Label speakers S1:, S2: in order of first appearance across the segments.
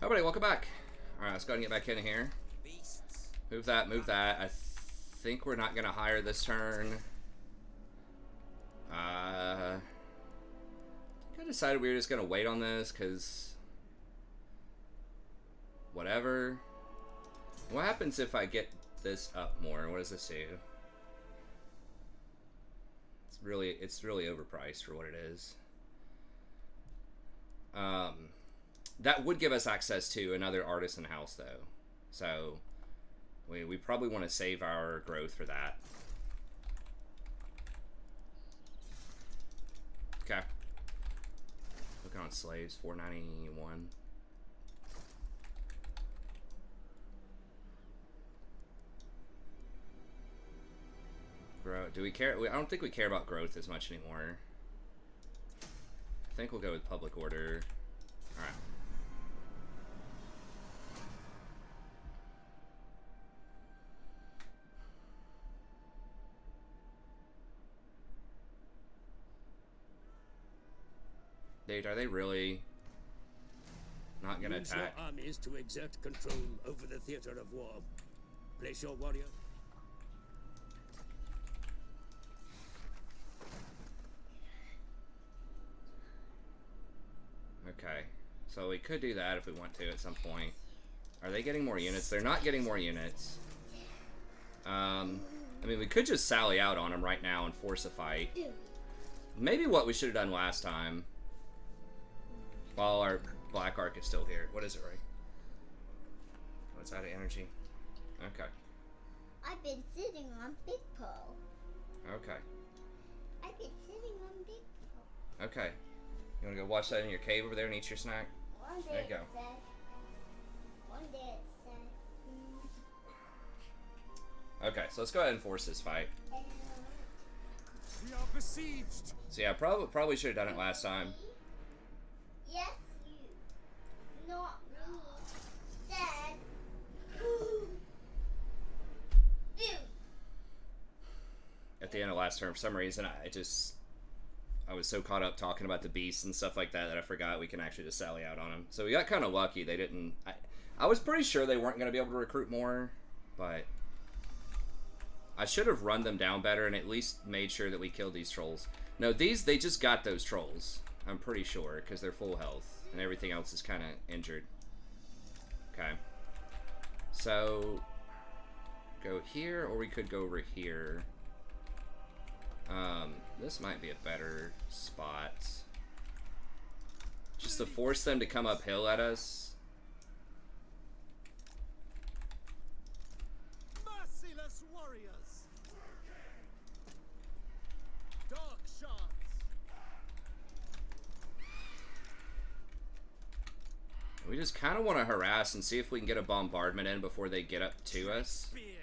S1: Everybody, welcome back. Alright, let's go ahead and get back in here. Move that, move that. I think we're not going to hire this turn. I decided we were just going to wait on this, because... whatever. What happens if I get this up more? What does this do? It's really overpriced for what it is. That would give us access to another artisan house, though. So, we probably want to save our growth for that. Okay. Looking on slaves, 491. Grow. Do we care? I don't think we care about growth as much anymore. I think we'll go with public order. All right. Dude, are they really not gonna attack?
S2: Use your armies to exert control over the theater of war. Place your warrior.
S1: Okay, so we could do that if we want to at some point. Are they getting more units? They're not getting more units. I mean, we could just sally out on them right now and force a fight. Maybe what we should have done last time. While our black arc is still here. What is it, Ray? Oh, it's out of energy. Okay.
S3: I've been sitting on Big Pearl.
S1: Okay.
S3: I've been sitting on Big Pearl.
S1: Okay. You wanna go watch that in your cave over there and eat your snack?
S3: One day
S1: There you go.
S3: it said. One day it said.
S1: Okay, so let's go ahead and force this fight.
S2: We are besieged.
S1: So yeah, probably should have done it last time.
S3: Yes, you. Not me. Dad. You.
S1: At the end of last term, for some reason, I was so caught up talking about the beasts and stuff like that I forgot we can actually just sally out on them. So we got kind of lucky. They didn't... I was pretty sure they weren't going to be able to recruit more, but... I should have run them down better and at least made sure that we killed these trolls. No, they just got those trolls. I'm pretty sure, because they're full health, and everything else is kind of injured. Okay. So, go here, or we could go over here. This might be a better spot. Just to force them to come uphill at us.
S2: Merciless warriors. Dark shards.
S1: We just kind of want to harass and see if we can get a bombardment in before they get up to us.
S2: Spears.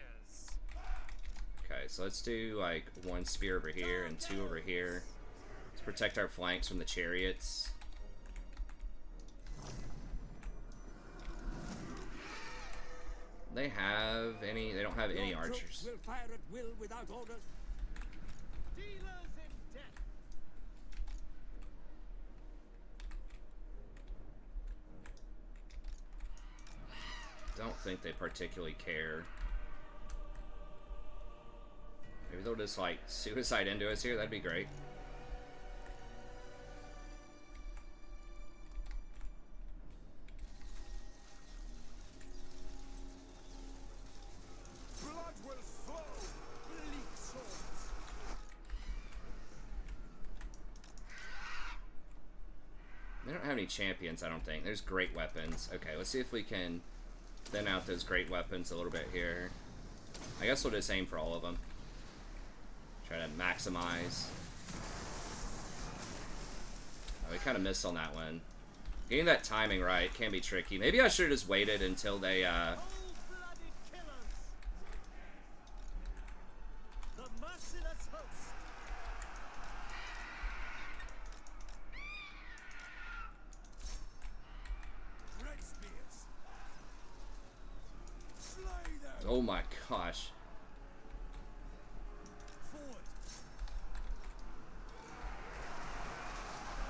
S1: Okay, so let's do like one spear over here and two over here. Let's protect our flanks from the chariots. They don't have any archers.
S2: Will fire at will without order. Dealers in death.
S1: Don't think they particularly care. Maybe they'll just like suicide into us here, that'd be great.
S2: Blood will flow. Bleak swords.
S1: They don't have any champions, I don't think. There's great weapons. Okay, let's see if we can thin out those great weapons a little bit here. I guess we'll just aim for all of them. Try to maximize. Oh, we kind of missed on that one. Getting that timing right can be tricky. Maybe I should have just waited until they,
S2: Cold-blooded killers. The merciless host. Red spears. Slay them.
S1: Oh my gosh.
S2: Forward.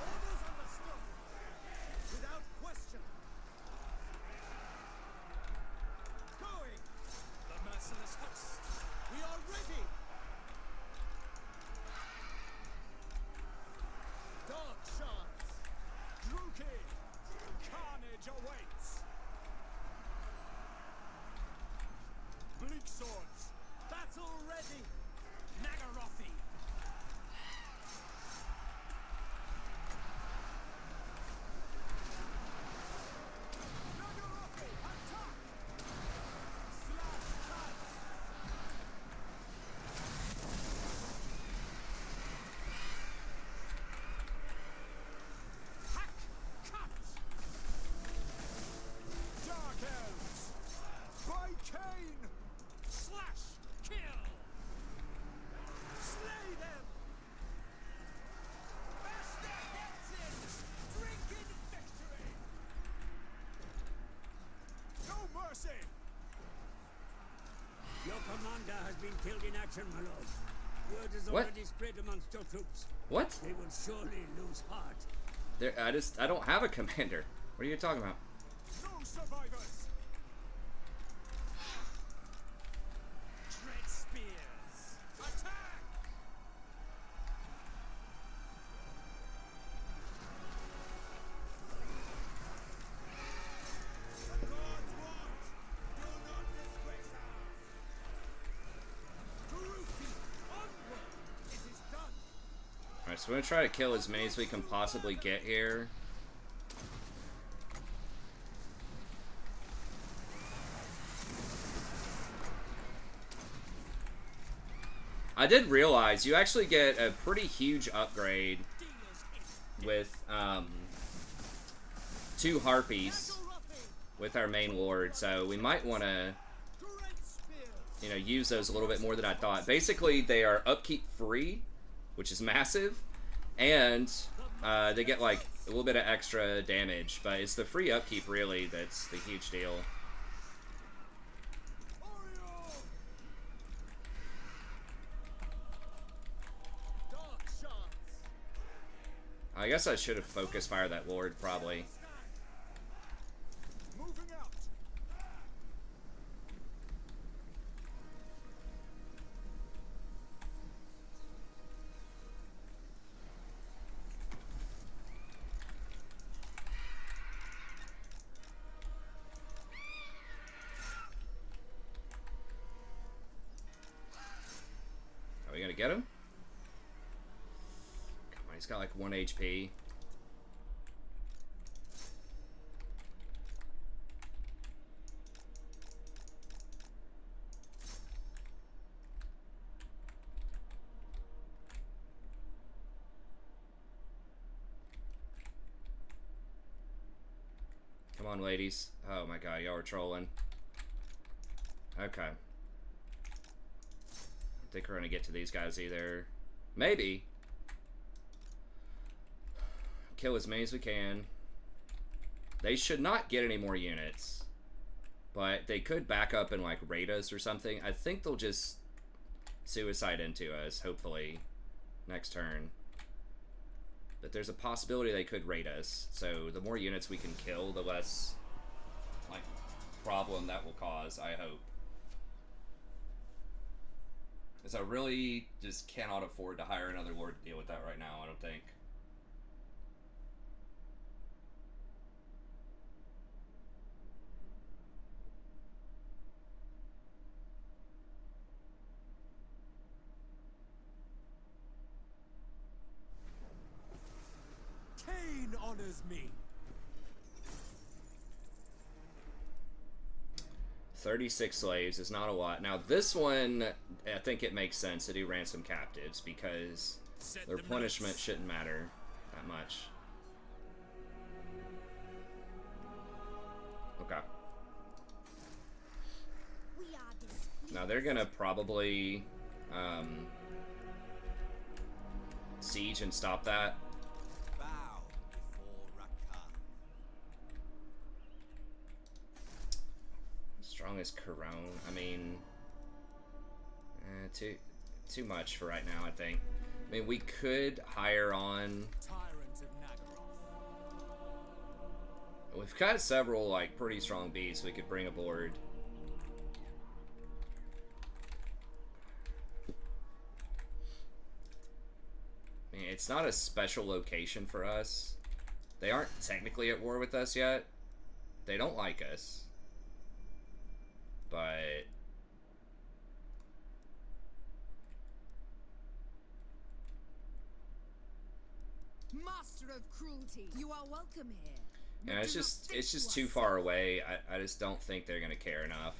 S2: Orders understood. Without question. awaits. Bleak swords. Battle ready. Nagarothi. Nagarothi, attack! Slash cut. Hack cut. Dark Elves. By Cain. Slash kill. Slay them. Bash their heads in. Drink in victory. No mercy. Your commander has been killed in action, my lord. Word is
S1: What?
S2: already spread amongst your troops.
S1: What?
S2: They will surely lose heart.
S1: There, I don't have a commander. What are you talking about?
S2: No survivors. Tread spears. Attack! The gods watch. Do not disgrace us. Kuruki, onward. It is done.
S1: Alright, so we're gonna try to kill as many as we can possibly get here. I did realize you actually get a pretty huge upgrade with 2 harpies with our main lord, so we might want to, you know, use those a little bit more than I thought. Basically, they are upkeep free, which is massive, and they get like a little bit of extra damage, but it's the free upkeep really that's the huge deal. I guess I should have focus fire that lord, probably.
S2: Moving out.
S1: Are we gonna get him? Come on, he's got like 1 HP. Come on, ladies. Oh my god, y'all are trolling. Okay. I don't think we're gonna get to these guys either. Maybe. Kill as many as we can. They should not get any more units. But they could back up and like raid us or something. I think they'll just suicide into us, hopefully, next turn. But there's a possibility they could raid us. So the more units we can kill, the less like problem that will cause, I hope. Because I really just cannot afford to hire another lord to deal with that right now, I don't think.
S2: Cain honors me.
S1: 36 slaves is not a lot. Now this one, I think it makes sense to do ransom captives because their punishment shouldn't matter that much. Okay. Now they're gonna probably siege and stop that.
S2: Bow before Rakarth.
S1: Strong as Corone. I mean, too much for right now, I think. I mean, we could hire on.
S2: Tyrant of Nagaroth.
S1: We've got several like pretty strong beasts we could bring aboard. I mean, it's not a special location for us. They aren't technically at war with us yet, They don't like us. But...
S4: Master of cruelty, you are welcome here.
S1: Yeah, it's just too far away. I just don't think they're gonna care enough.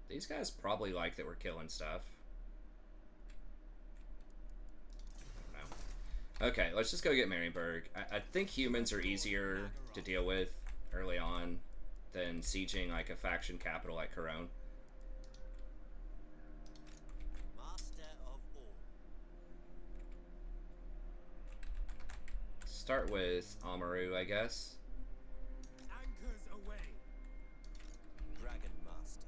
S1: These guys probably like that we're killing stuff. I don't know. Okay, let's just go get Marienburg. I think humans are easier to deal with early on than sieging like a faction capital like Corone. Start with Amaru, I guess.
S2: Anchors away.
S5: Dragon Master.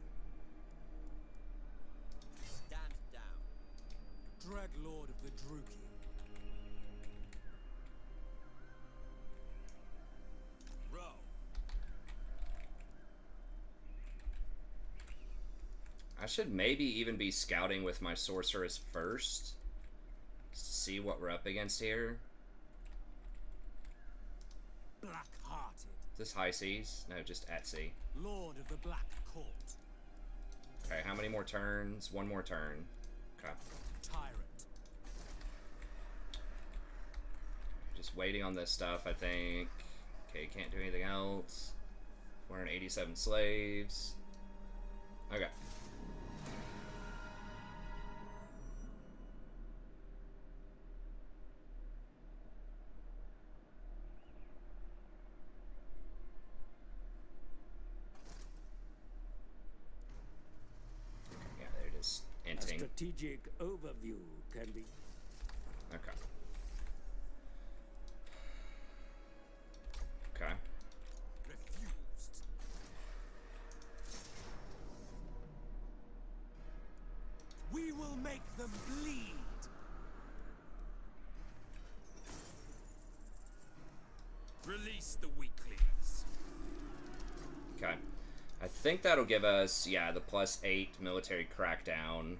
S5: Stand down.
S2: Dreadlord of the Druki.
S5: Row.
S1: I should maybe even be scouting with my sorceress first. Just to see what we're up against here.
S2: Black-hearted.
S1: Is this high seas? No, just at sea.
S2: Lord of the Black Court.
S1: Okay, how many more turns? One more turn. Okay.
S2: Tyrant.
S1: Just waiting on this stuff, I think. Okay, can't do anything else. 487 slaves. Okay. Yeah, they're just
S2: A
S1: inting.
S2: strategic overview can be.
S1: Okay. Okay.
S5: Refused.
S2: We will make them bleed. Release the weaklings.
S1: Okay. I think that'll give us, yeah, the +8 military crackdown.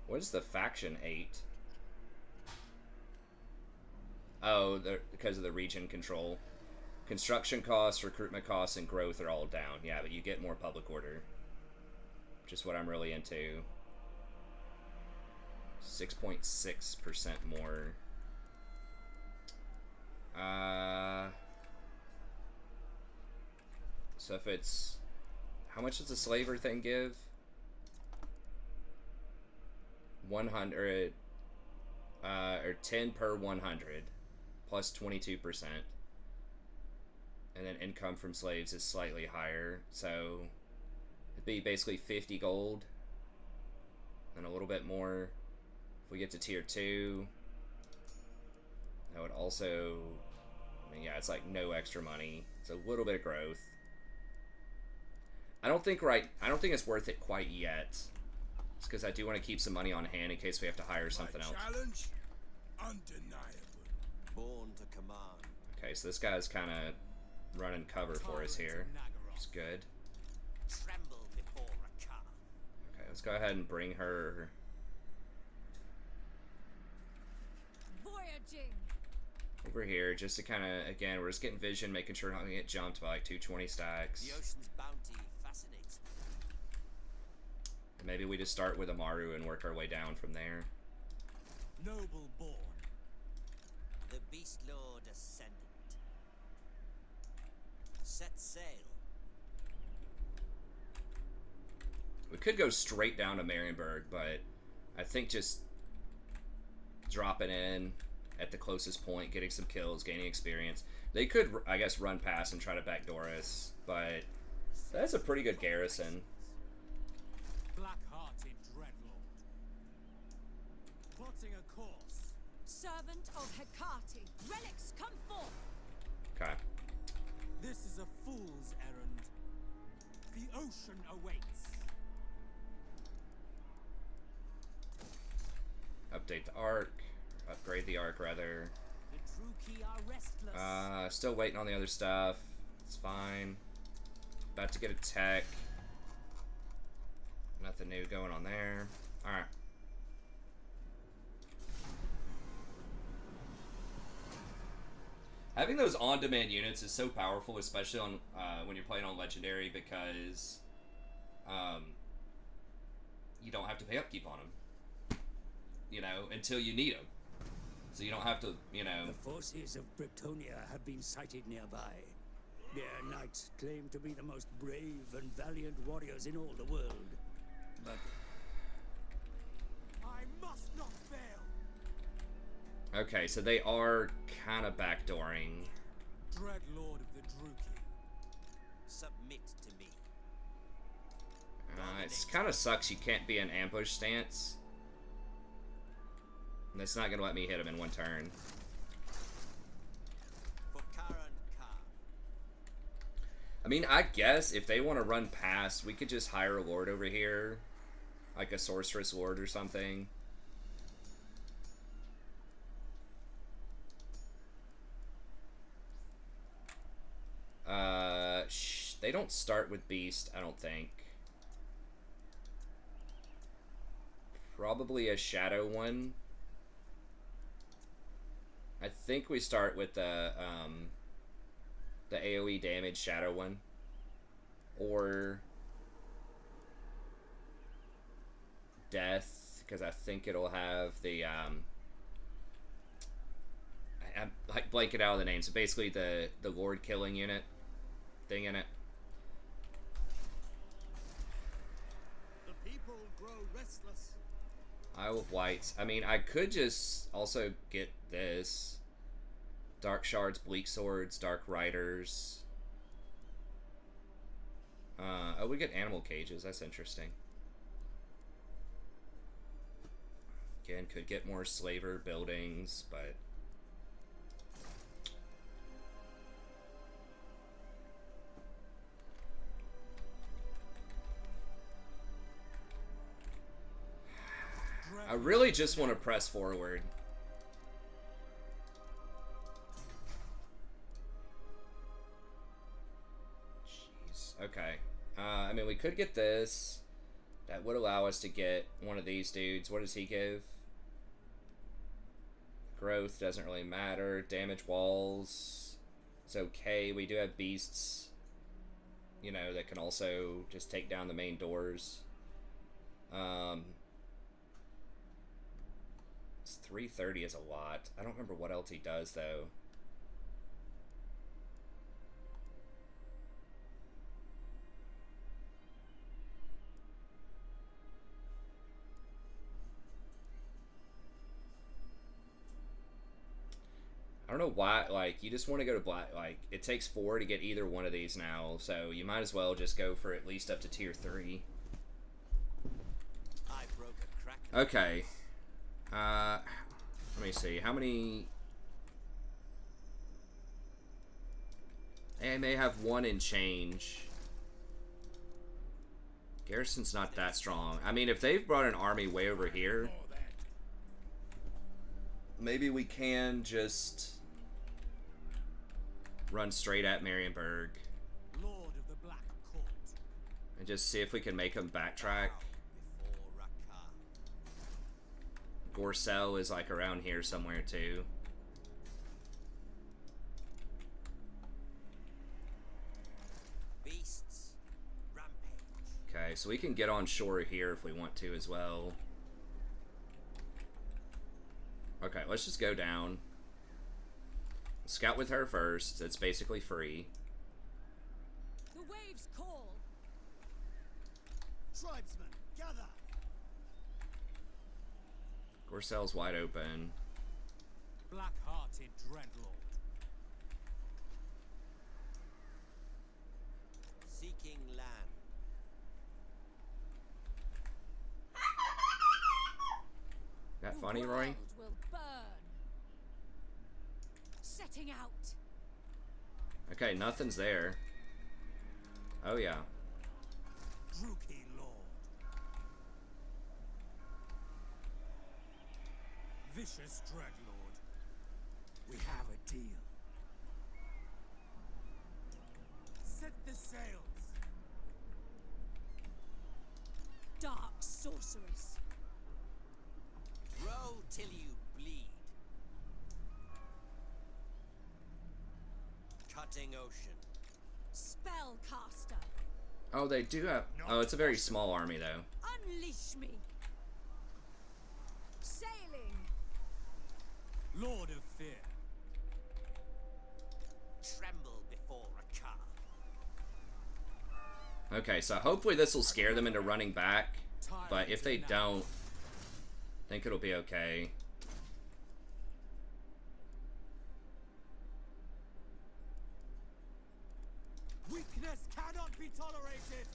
S1: What is the faction 8? Oh, because of the region control. Construction costs, recruitment costs, and growth are all down. Yeah, but you get more public order. Which is what I'm really into. 6.6% more. So if it's... How much does the slaver thing give? 100... or 10 per 100. Plus 22%. And then income from slaves is slightly higher. So it'd be basically 50 gold. And a little bit more. If we get to tier 2... That would also... I mean, yeah, it's like no extra money. It's a little bit of growth. I don't think it's worth it quite yet. It's because I do want to keep some money on hand in case we have to hire something else.
S2: Challenge undeniable.
S5: Born to command.
S1: Okay, so this guy's kind of running cover for us here. Which is good.
S5: Tremble before Rakarth.
S1: Okay, let's go ahead and bring her...
S4: Voyaging.
S1: over here, just to kind of, again, we're just getting vision, making sure we're not going to get jumped by like 220 stacks.
S5: The ocean's bounty fascinates me.
S1: Maybe we just start with Amaru and work our way down from there.
S2: Noble born.
S5: The Beast Lord Ascendant. Set sail.
S1: We could go straight down to Marienburg, but I think just dropping in at the closest point, getting some kills, gaining experience. They could, I guess, run past and try to backdoor us, but that's a pretty good garrison.
S2: Black-hearted dreadlord. Plotting a course.
S4: Servant of Hecate, relics come forth.
S1: Okay.
S2: This is a fool's errand. The ocean awaits.
S1: Update the arc. Upgrade the arc, rather.
S2: The Druki are restless.
S1: Still waiting on the other stuff. It's fine. About to get a tech. Nothing new going on there. Alright. Having those on-demand units is so powerful, especially on when you're playing on Legendary, because you don't have to pay upkeep on them, you know, until you need them. So you don't have to, you know...
S2: The forces of Britonia have been sighted nearby. Their knights claim to be the most brave and valiant warriors in all the world. But I must not fail.
S1: Okay, so they are kind of backdooring.
S6: Dreadlord of the Druki.
S5: Submit to me.
S1: It kind of sucks you can't be in ambush stance. And that's not going to let me hit him in one turn.
S5: For Karan Khan.
S1: I mean, I guess if they want to run past, we could just hire a lord over here. Like a sorceress lord or something. They don't start with beast, I don't think. Probably a shadow one. I think we start with the AoE damage shadow one. Or death, because I think it'll have the I'm like blanking out of the name. So basically the lord killing unit thing in it.
S6: The people grow restless.
S1: Isle of Wights. I mean, I could just also get this. Dark Shards, Bleak Swords, Dark Riders. Oh, we get Animal Cages. That's interesting. Again, could get more Slaver buildings, but... I really just want to press forward. Jeez. Okay. I mean, we could get this. That would allow us to get one of these dudes. What does he give? Growth doesn't really matter. Damage walls. It's okay. We do have beasts, you know, that can also just take down the main doors. 330 is a lot. I don't remember what else he does, though. I don't know why, like, you just want to go to black, like, it takes 4 to get either one of these now, so you might as well just go for at least up to tier 3.
S5: I broke a crack.
S1: Okay. Let me see. How many... I may have 1 in change. Garrison's not that strong. I mean, if they've brought an army way over here, maybe we can just run straight at Marienburg
S6: Lord of the Black Court.
S1: and just see if we can make them backtrack.
S5: Before Rakarth.
S1: Gorcel is like around here somewhere too.
S5: Beasts. Rampage.
S1: Okay, so we can get on shore here if we want to as well. Okay, let's just go down. Scout with her first. It's basically free.
S4: The waves call.
S6: Tribesmen, gather.
S1: Gorcel's wide open.
S6: Black-hearted Dreadlord.
S5: Seeking land.
S1: That
S4: The
S1: funny, Roy?
S4: world will burn. Setting out.
S1: Okay, nothing's there. Oh yeah.
S6: Druki Lord. Vicious Dreadlord. We have a deal. Set the sails.
S4: Dark sorceress.
S5: Row till you bleed. Cutting ocean.
S4: Spellcaster.
S1: Oh, they do have... Oh, it's a very small army, though.
S4: Unleash me. Sailing.
S6: Lord of Fear.
S5: Tremble before Rakarth.
S1: Okay, so hopefully this will scare them into running back. But if they don't, I think it'll be okay.
S6: Weakness cannot be tolerated.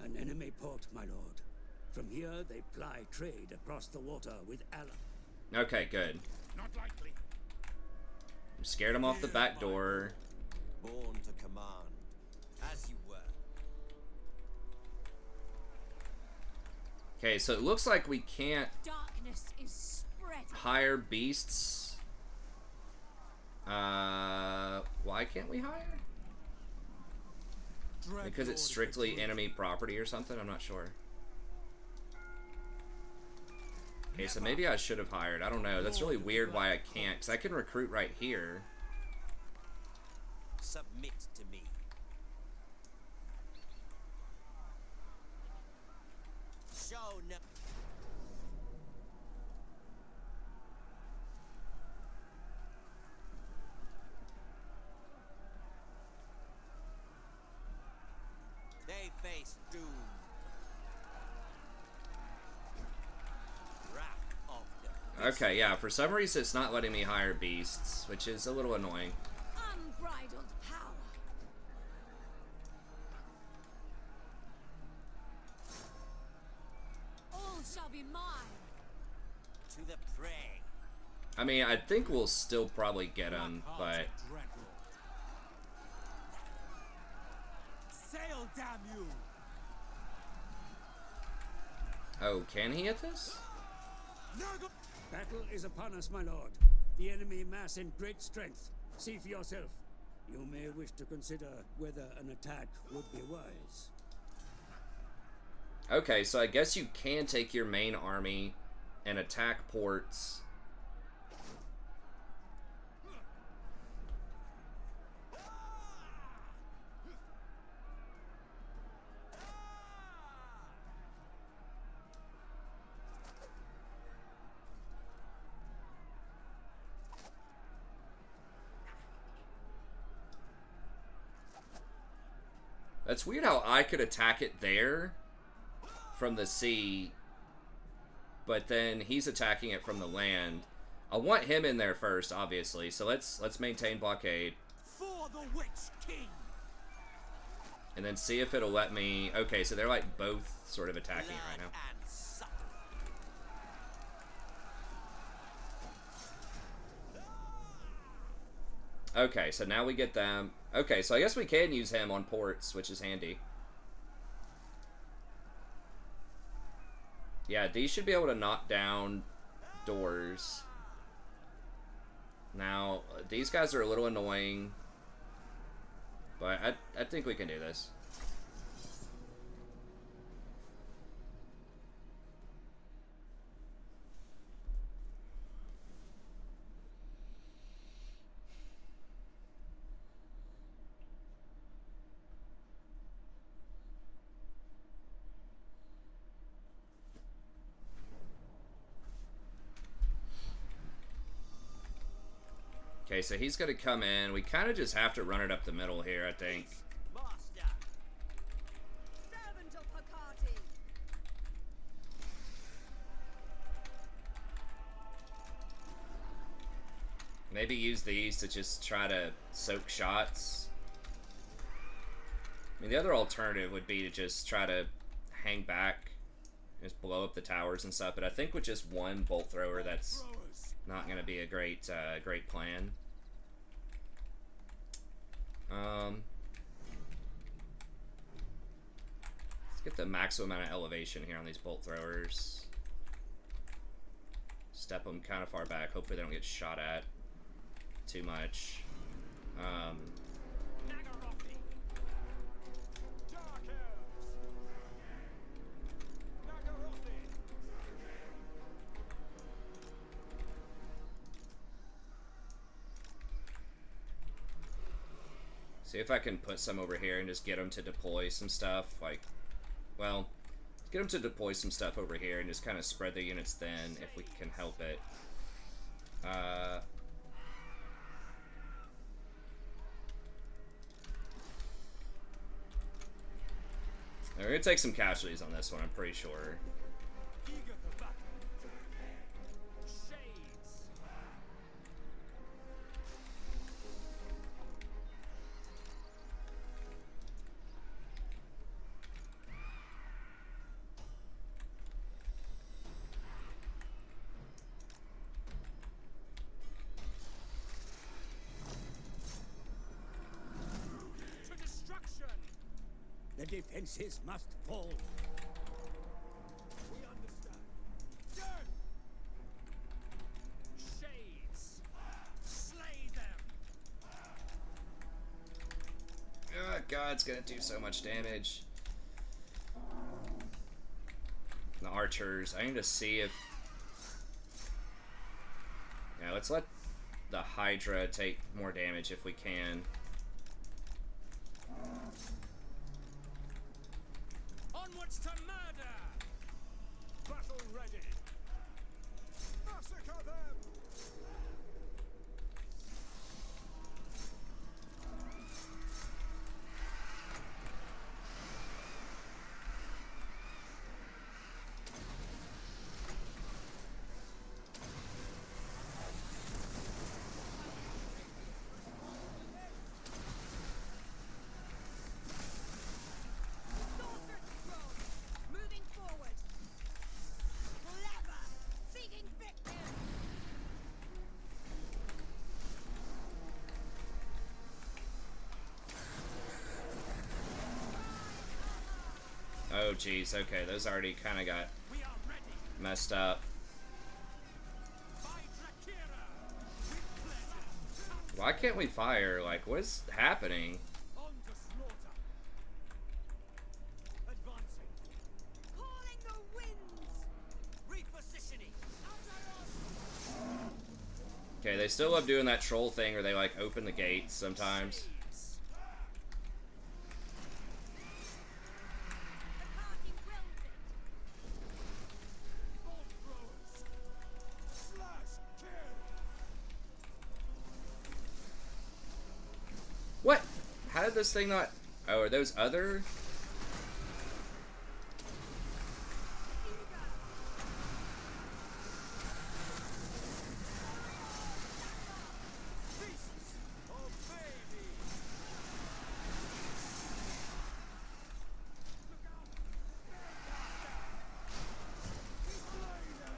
S2: An enemy port, my lord. From here, they ply trade across the water with Allah.
S1: Okay, good.
S6: Not likely.
S1: Scared them off the back door.
S5: Born to command. As you were.
S1: Okay, so it looks like we can't
S4: Darkness is spreading.
S1: hire beasts. Why can't we hire? Because it's strictly enemy property or something? I'm not sure. Okay, so maybe I should have hired. I don't know. That's really weird why I can't, because I can recruit right here.
S5: Submit to me. Show no. They face doom. Wrath of the
S1: Okay, yeah, for some reason it's not letting me hire beasts, which is a little annoying.
S4: Unbridled power. All shall be mine.
S5: to the prey.
S1: I mean, I think we'll still probably get him, but...
S6: Sail, damn you!
S1: Oh, can he hit this?
S2: Battle is upon us, my lord. The enemy mass in great strength. See for yourself. You may wish to consider whether an attack would be wise.
S1: Okay, so I guess you can take your main army and attack ports. That's weird how I could attack it there from the sea, but then he's attacking it from the land. I want him in there first, obviously. So let's maintain blockade.
S6: For the Witch King!
S1: And then see if it'll let me... Okay, so they're like both sort of attacking it right now.
S5: And suffering.
S1: Okay, so now we get them. Okay, so I guess we can use him on ports, which is handy. Yeah, these should be able to knock down doors. Now, these guys are a little annoying, but I think we can do this. Okay, so he's going to come in. We kind of just have to run it up the middle here, I think.
S5: Master.
S4: Servant of Hakati.
S1: Maybe use these to just try to soak shots. I mean, the other alternative would be to just try to hang back, just blow up the towers and stuff. But I think with just one bolt thrower, that's not going to be a great, great plan. Let's get the maximum amount of elevation here on these bolt throwers. Step them kind of far back. Hopefully they don't get shot at too much. See if I can put some over here and just get them to deploy some stuff. Like, well, get them to deploy some stuff over here and just kind of spread the units thin if we can help it. We're gonna take some casualties on this one, I'm pretty sure.
S6: Eager for battle. Shades. To destruction.
S2: The defenses must fall.
S6: We understand. Dead. Shades. Slay them.
S1: Oh god, it's gonna do so much damage. The archers, I need to see if... Yeah, let's let the Hydra take more damage if we can.
S6: Onwards to murder. Battle ready. Massacre them.
S4: Moving forward. Clever. Seeking victory.
S1: Oh jeez, okay, those already kind of got
S6: We are ready.
S1: messed up.
S6: By Drakira. With pleasure.
S1: Why can't we fire? Like, what is happening?
S6: On to slaughter. Advancing.
S4: Calling the winds.
S5: Repositioning.
S1: Okay, they still love doing that troll thing where they, like, open the gates sometimes.
S6: Shades.
S4: The party wills it.
S6: Bolt throwers. Slash kill.
S1: What? How did this thing not... Oh, are those other...
S6: Beasts. Obey me. Look out. Slay them.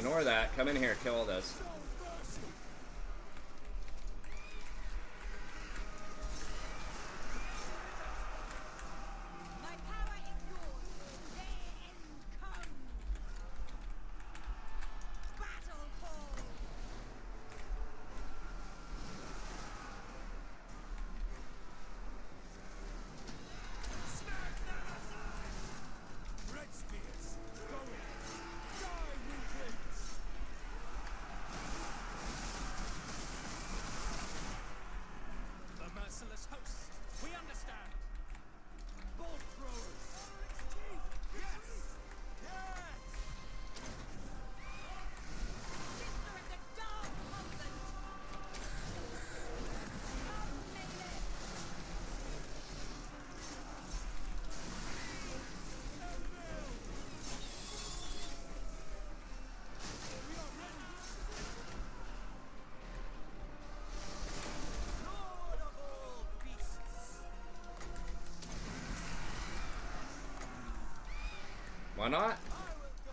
S1: Ignore that. Come in here. Kill all this.
S4: My power is yours. Their end comes. Battle call.
S6: Red spears. Go in. Die, weaklings. The merciless host. We understand. Bolt throwers. Yes. Yes.
S4: Sister of the Dark Covenant. Come, melee.
S6: We are ready.
S5: Lord of all beasts.
S1: Why not?
S6: I will go.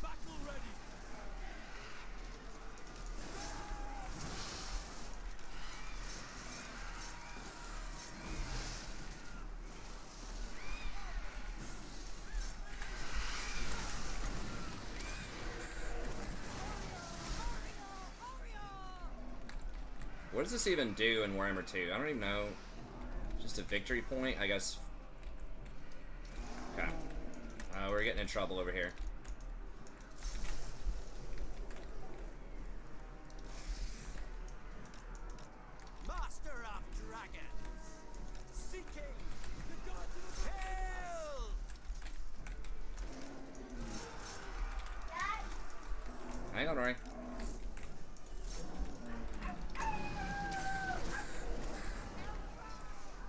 S6: Battle ready.
S1: What does this even do in Warhammer 2? I don't even know. Just a victory point, I guess. Okay. We're getting in trouble over here.
S5: Master of dragons. Seeking the gods of hell.
S1: Hang on, Roy.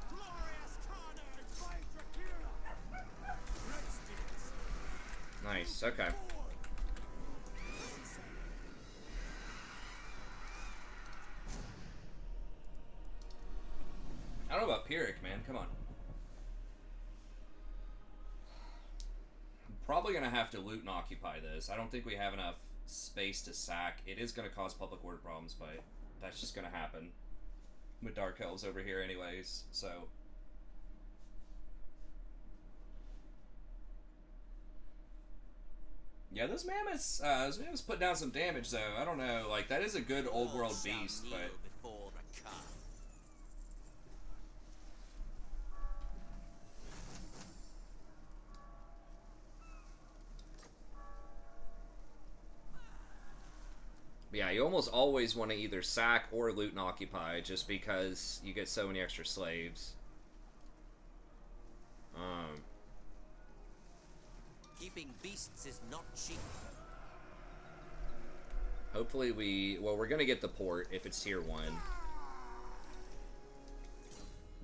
S6: Glorious carnage by Drakira. Red spears.
S1: Nice, okay.
S6: Forward.
S1: I don't know about Pyrrhic, man. Come on. I'm probably going to have to loot and occupy this. I don't think we have enough space to sack. It is going to cause public order problems, but that's just going to happen with Dark Elves over here anyways, so... Yeah, those mammoths put down some damage, though. I don't know, like, that is a good old world
S5: All shall
S1: beast,
S5: kneel
S1: but...
S5: before Rakarth.
S1: Yeah, you almost always want to either sack or loot and occupy, just because you get so many extra slaves.
S5: Keeping beasts is not cheap.
S1: Hopefully we're gonna get the port if it's tier 1.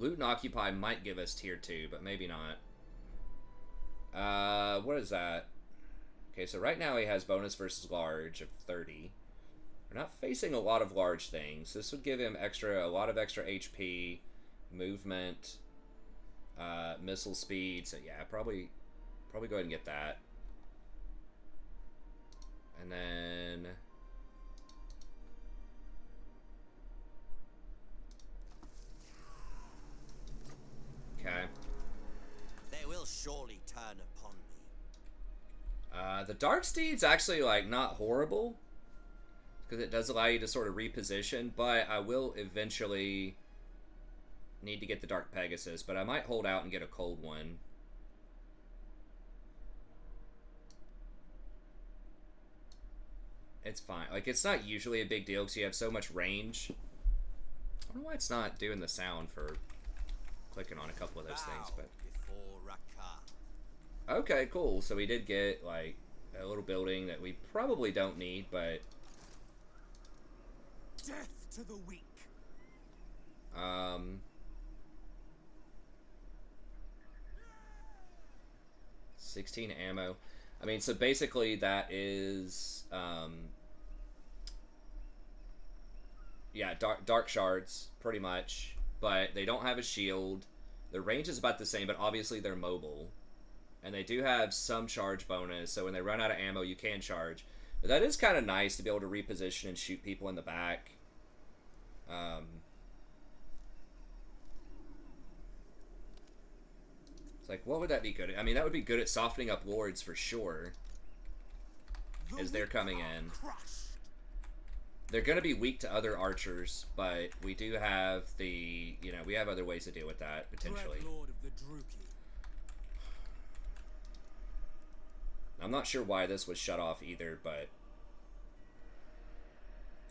S1: Loot and occupy might give us tier 2, but maybe not. What is that? Okay, so right now he has bonus versus large of 30. We're not facing a lot of large things. This would give him a lot of extra HP, movement, missile speed. So yeah, probably go ahead and get that. And then okay.
S5: They will surely turn upon me.
S1: The Dark Steed's actually like not horrible, because it does allow you to sort of reposition, but I will eventually need to get the Dark Pegasus, but I might hold out and get a cold one. It's fine. Like, it's not usually a big deal because you have so much range. I don't know why it's not doing the sound for clicking on a couple of those things,
S5: Bow
S1: but...
S5: before Rakarth.
S1: Okay, cool. So we did get, like, a little building that we probably don't need, but...
S6: Death to the weak.
S1: 16 ammo. I mean, so basically that is, yeah, dark shards, pretty much. But they don't have a shield. Their range is about the same, but obviously they're mobile. And they do have some charge bonus, so when they run out of ammo, you can charge. But that is kind of nice to be able to reposition and shoot people in the back. It's like, what would that be good at? I mean, that would be good at softening up lords for sure. As they're coming in. They're going to be weak to other archers, but we do have the, you know, we have other ways to deal with that, potentially.
S6: Lord of the Druki.
S1: I'm not sure why this was shut off either, but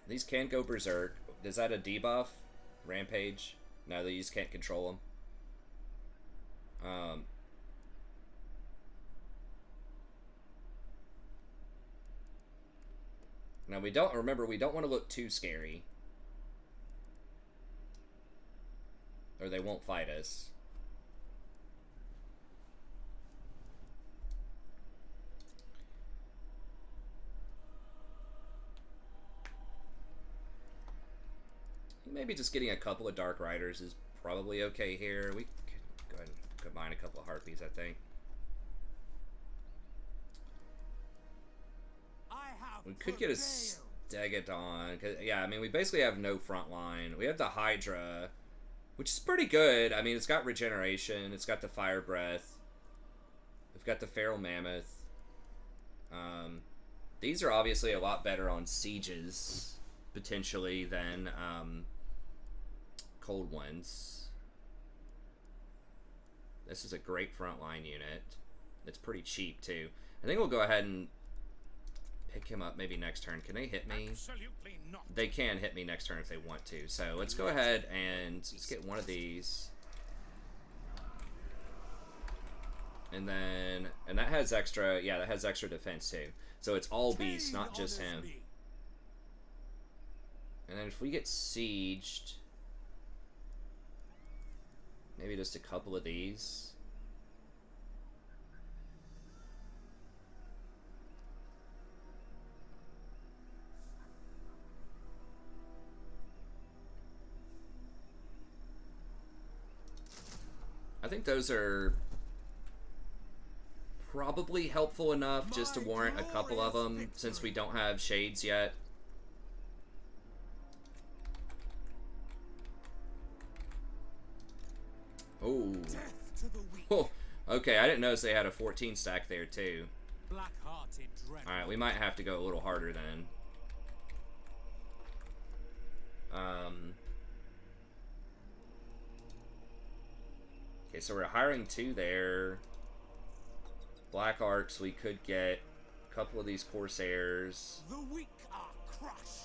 S1: these can go berserk. Is that a debuff? Rampage? No, they just can't control them. Now we don't want to look too scary, or they won't fight us. Maybe just getting a couple of Dark Riders is probably okay here. We could go ahead and combine a couple of Harpies, I think. We could get a Stegodon. Yeah, I mean, we basically have no front line. We have the Hydra, which is pretty good. I mean, it's got regeneration. It's got the Fire Breath. We've got the Feral Mammoth. These are obviously a lot better on sieges, potentially, than Cold Ones. This is a great frontline unit. It's pretty cheap, too. I think we'll go ahead and pick him up maybe next turn. Can they hit me?
S6: Absolutely not.
S1: They can hit me next turn if they want to. So let's go ahead and let's get one of these. And then, and that has extra, yeah, that has extra defense too. So it's all beasts, not just him. And then if we get sieged, maybe just a couple of these. I think those are probably helpful enough just to warrant a couple of them, since we don't have shades yet. Oh. Oh, okay, I didn't notice they had a 14 stack there too. Alright, we might have to go a little harder then. Okay, so we're hiring 2 there. Black Arcs, we could get a couple of these Corsairs.
S6: The weak are crushed.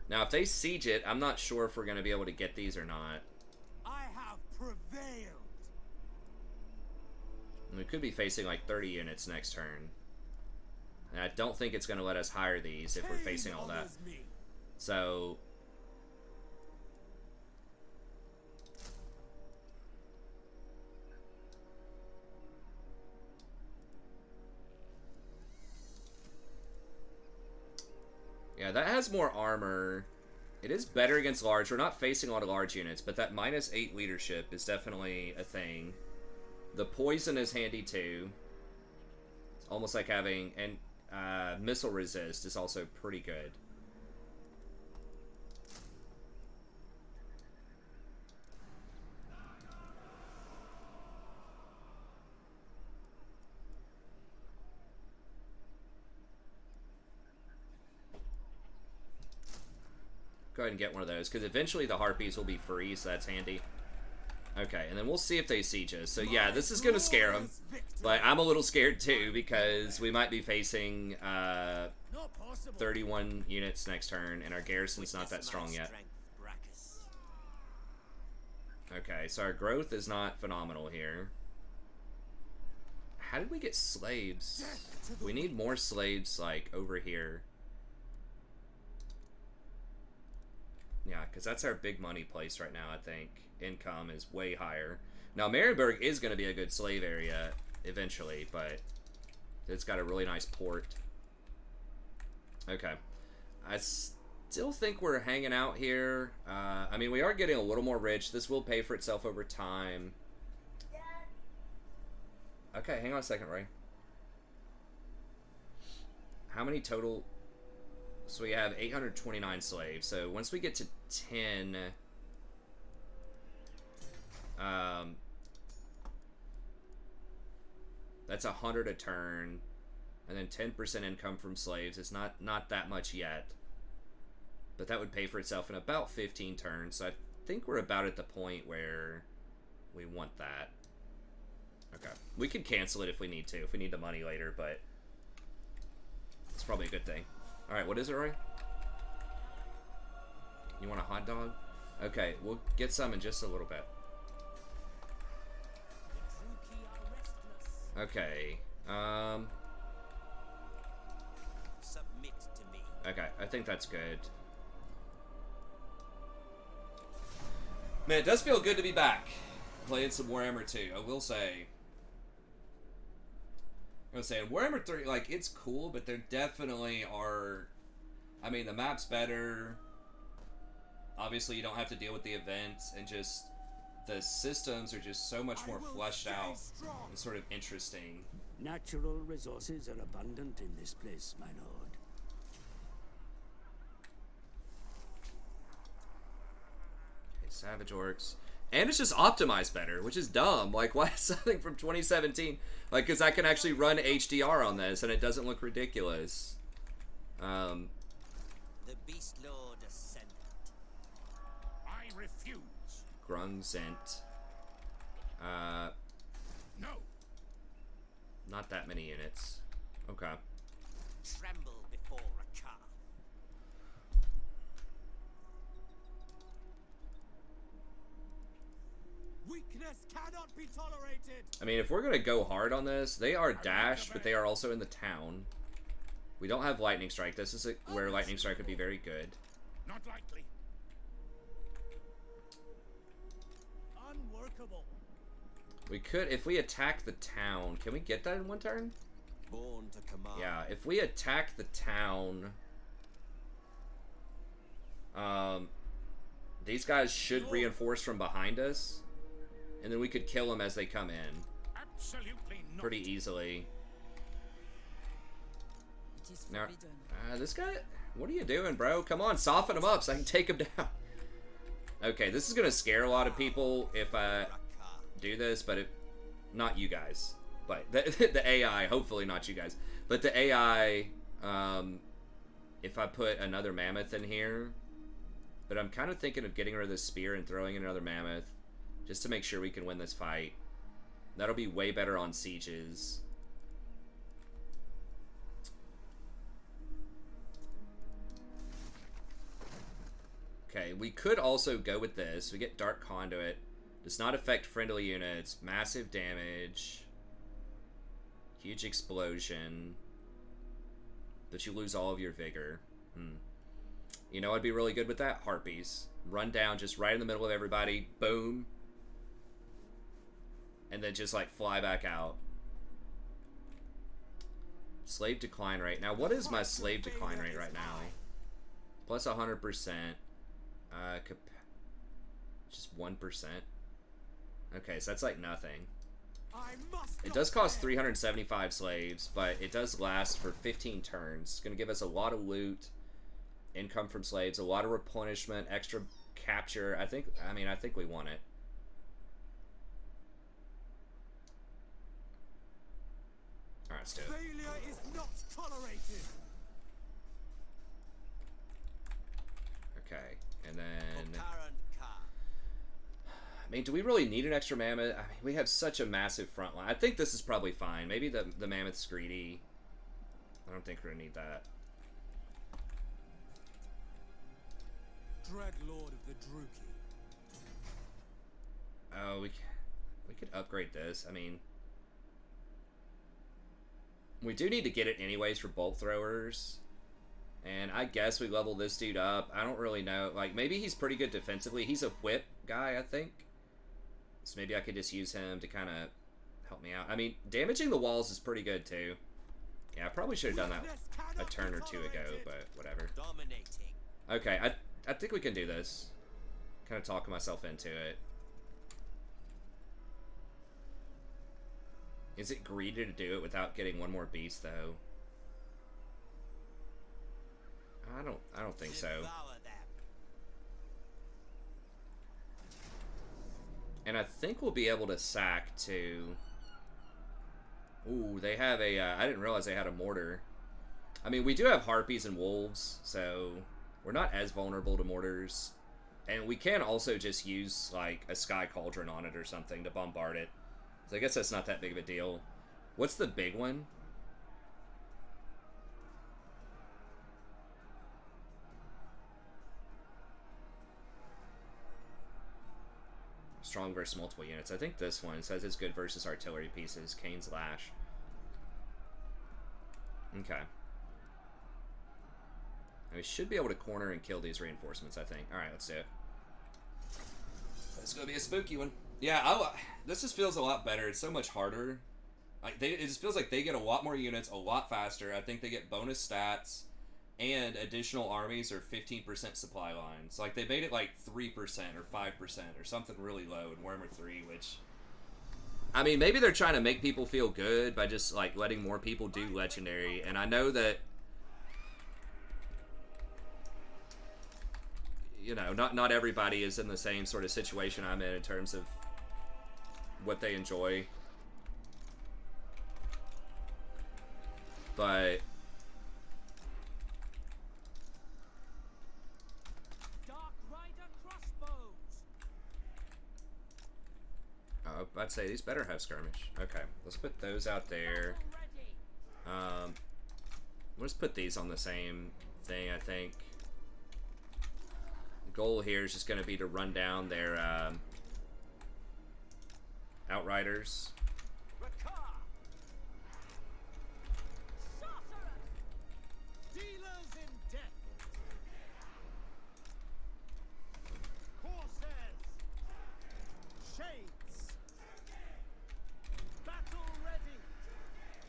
S1: Now, if they siege it, I'm not sure if we're going to be able to get these or not.
S6: I have prevailed.
S1: We could be facing like 30 units next turn. And I don't think it's going to let us hire these if we're facing all that. So... yeah, that has more armor. It is better against large. We're not facing a lot of large units, but that -8 leadership is definitely a thing. The poison is handy too. It's almost like having... and missile resist is also pretty good. Go ahead and get one of those, because eventually the Harpies will be free, so that's handy. Okay, and then we'll see if they siege us. So yeah, this is going to scare them, but I'm a little scared too, because we might be facing 31 units next turn, and our garrison's not that strong yet. Okay, so our growth is not phenomenal here. How did we get slaves? We need more slaves, like, over here. Yeah, because that's our big money place right now, I think. Income is way higher. Now, Marienburg is going to be a good slave area eventually, but it's got a really nice port. Okay. I still think we're hanging out here. I mean, we are getting a little more rich. This will pay for itself over time. Okay, hang on a second, Ray. How many total? So we have 829 slaves. So once we get to 10, that's 100 a turn, and then 10% income from slaves. It's not that much yet, but that would pay for itself in about 15 turns. So I think we're about at the point where we want that. Okay, we could cancel it if we need to, if we need the money later, but it's probably a good thing. All right, what is it, Roy? You want a hot dog? Okay, we'll get some in just a little bit. Okay.
S5: Submit to me.
S1: Okay, I think that's good. Man, it does feel good to be back playing some Warhammer 2. I will say. I was saying Warhammer 3, like, it's cool, but there definitely are. I mean, the map's better. Obviously, you don't have to deal with the events, and just the systems are just so much more fleshed out and sort of interesting.
S2: Natural resources are abundant in this place, my lord.
S1: Okay, Savage Orcs. And it's just optimized better, which is dumb. Like, why is something from 2017? Like, because I can actually run HDR on this, and it doesn't look ridiculous.
S5: The Beast Lord Ascendant.
S6: I refuse.
S1: Grungzent.
S6: No.
S1: Not that many units. Okay.
S5: Tremble before Rakarth.
S6: Weakness cannot be tolerated.
S1: I mean, if we're going to go hard on this, they are dashed, but they are also in the town. We don't have Lightning Strike. This is where Lightning Strike would be very good.
S6: Not likely. Unworkable.
S1: We could, if we attack the town, can we get that in one turn?
S5: Born to command.
S1: Yeah, if we attack the town, these guys should reinforce from behind us, and then we could kill them as they come in
S6: Absolutely not.
S1: pretty easily.
S4: It is
S1: Now,
S4: forbidden.
S1: this guy, what are you doing, bro? Come on, soften him up so I can take him down. Okay, this is gonna scare a lot of people if I do this, but not you guys. But the AI, hopefully not you guys. But the AI, if I put another mammoth in here, but I'm kind of thinking of getting rid of this spear and throwing in another mammoth, just to make sure we can win this fight. That'll be way better on sieges. Okay, we could also go with this. We get Dark Conduit. Does not affect friendly units. Massive damage. Huge explosion. But you lose all of your vigor. You know I'd be really good with that? Harpies. Run down just right in the middle of everybody. Boom. And then just like fly back out. Slave decline rate. Now what is my slave decline rate right now? Plus 100%. Just 1%. Okay, so that's like nothing. It does cost 375 slaves, but it does last for 15 turns. It's going to give us a lot of loot, income from slaves, a lot of replenishment, extra capture. I think we want it. All right, let's do it.
S6: Failure is not tolerated.
S1: Okay, and then
S5: Ka.
S1: I mean, do we really need an extra mammoth? I mean, we have such a massive front line. I think this is probably fine. Maybe the mammoth's greedy. I don't think we're gonna need that.
S6: Dread Lord of the Druki.
S1: Oh, we could upgrade this. I mean, we do need to get it anyways for bolt throwers. And I guess we level this dude up. I don't really know. Like, maybe he's pretty good defensively. He's a whip guy, I think. So maybe I could just use him to kind of help me out. I mean, damaging the walls is pretty good, too. Yeah, I probably should have done that a turn or two ago, but whatever.
S5: Dominating.
S1: Okay, I think we can do this. Kind of talking myself into it. Is it greedy to do it without getting one more beast though? I don't think so.
S5: Devour them.
S1: And I think we'll be able to sack to. Ooh, they have a. I didn't realize they had a mortar. I mean, we do have harpies and wolves, so we're not as vulnerable to mortars. And we can also just use like a sky cauldron on it or something to bombard it. So I guess that's not that big of a deal. What's the big one? Strong versus multiple units. I think this one says it's good versus artillery pieces. Kane's Lash. Okay. And we should be able to corner and kill these reinforcements, I think. Alright, let's do it. It's gonna be a spooky one. Yeah, this just feels a lot better. It's so much harder. Like it just feels like they get a lot more units a lot faster. I think they get bonus stats and additional armies or 15% supply lines. Like they made it like 3% or 5% or something really low in Warhammer 3, which I mean, maybe they're trying to make people feel good by just like letting more people do legendary. And I know that, you know, not everybody is in the same sort of situation I'm in terms of what they enjoy. But
S6: Dark Rider crossbows.
S1: I'd say these better have skirmish. Okay, let's put those out there. Let's put these on the same thing, I think. The goal here is just going to be to run down their Outriders.
S6: Rakarth. Sorcerer. Dealers in death. Corsairs. Shades. Battle ready.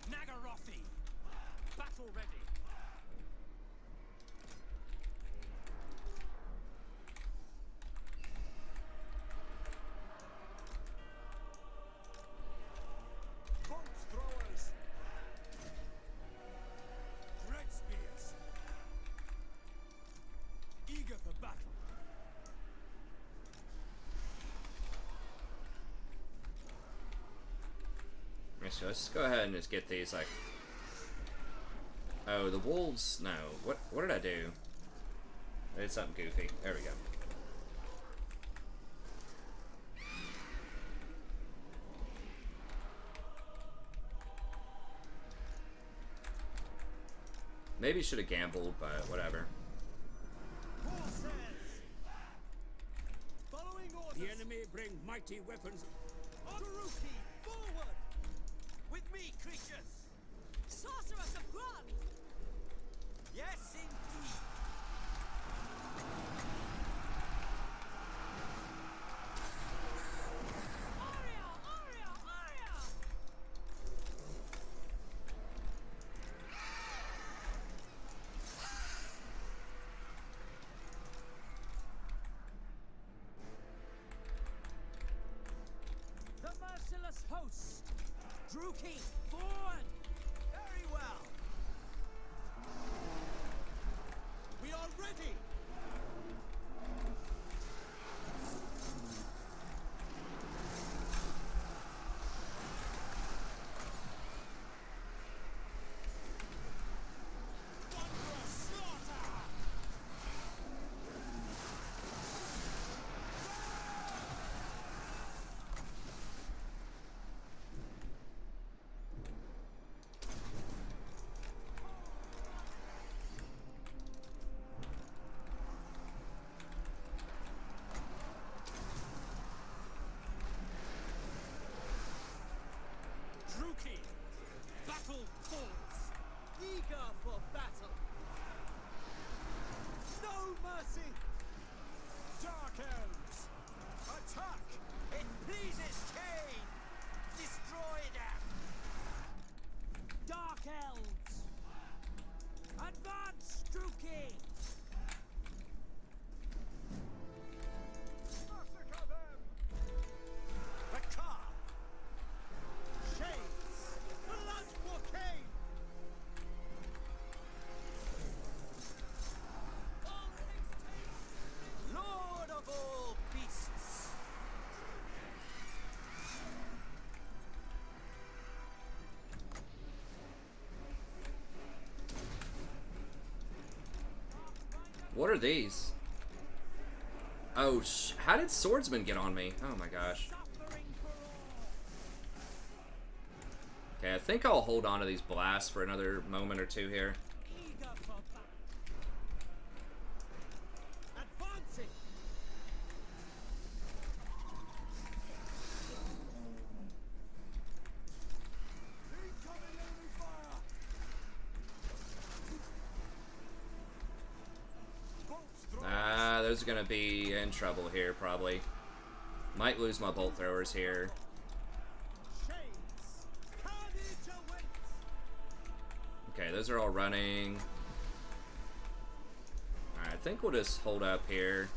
S6: Nagarothi. Battle ready. Bolt throwers. Dread spears. Eager for battle.
S1: So let's go ahead and just get these, like... Oh, the wolves... No. What did I do? I did something goofy. There we go. Maybe should have gambled, but whatever.
S6: Corsairs. Following orders.
S2: The enemy bring mighty weapons.
S6: Taruki, forward! With me, creatures!
S4: Sorceress of blood!
S5: Yes, indeed.
S4: Aria! Aria! Aria!
S6: The merciless host! Druki, forward!
S5: Very well.
S6: We are ready! Thunderous slaughter! Druki! Battle falls! Eager for battle! No mercy! Dark Elves! Attack!
S5: It pleases Cain. Destroy them.
S6: Dark Elves! Advance, Druki!
S1: What are these? Oh, how did swordsman get on me? Oh my gosh. Okay, I think I'll hold on to these blasts for another moment or two here. Those are gonna be in trouble here, probably. Might lose my bolt throwers here. Okay, those are all running. Alright, I think we'll just hold up here.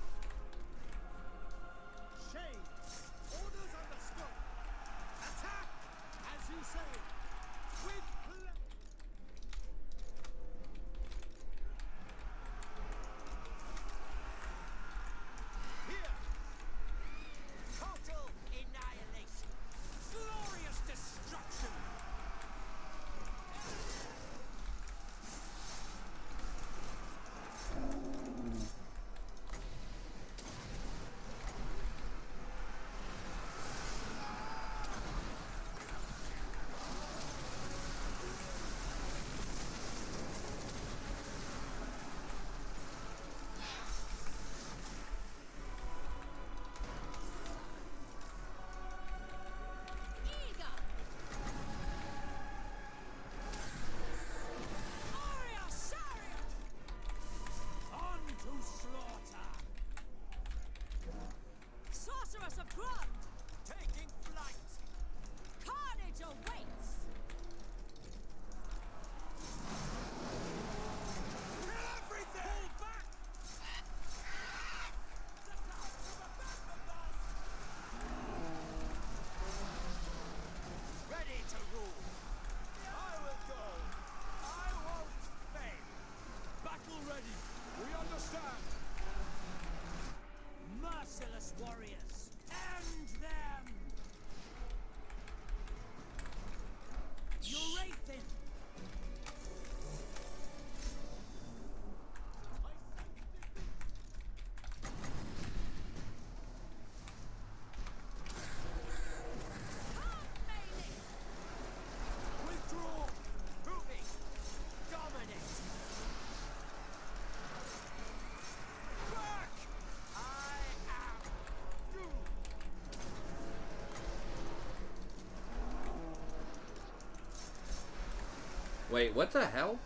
S1: Wait, what the hell?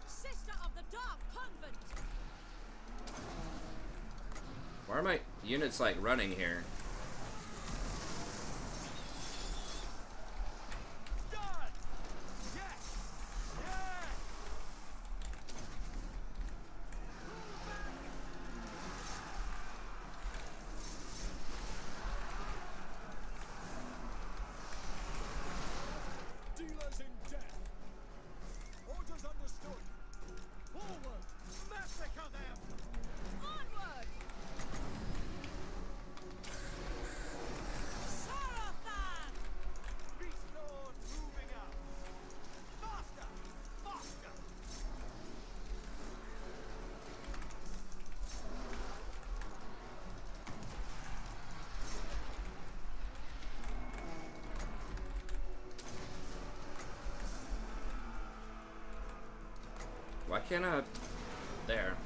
S4: Sister of the Dark Convent.
S1: Why are my units like running here? Why can't I... There.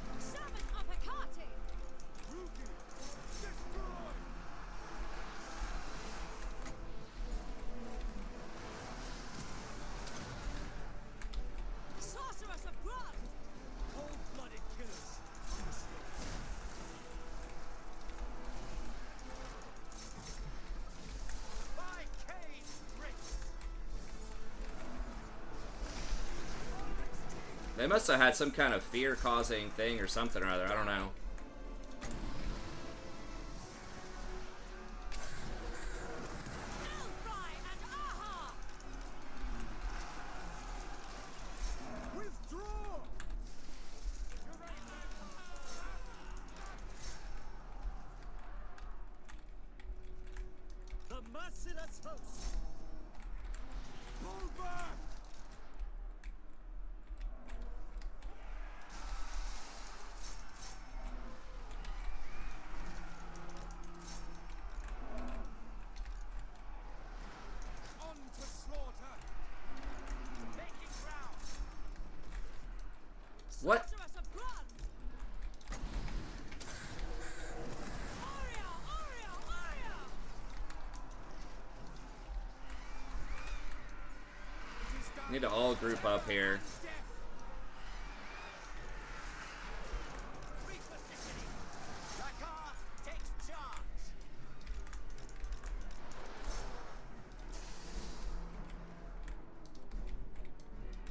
S1: They must have had some kind of fear-causing thing or something or other. I don't know.
S6: The merciless host. Pull back.
S1: Need to all group up here.
S5: Repositioning. Rakarth takes charge.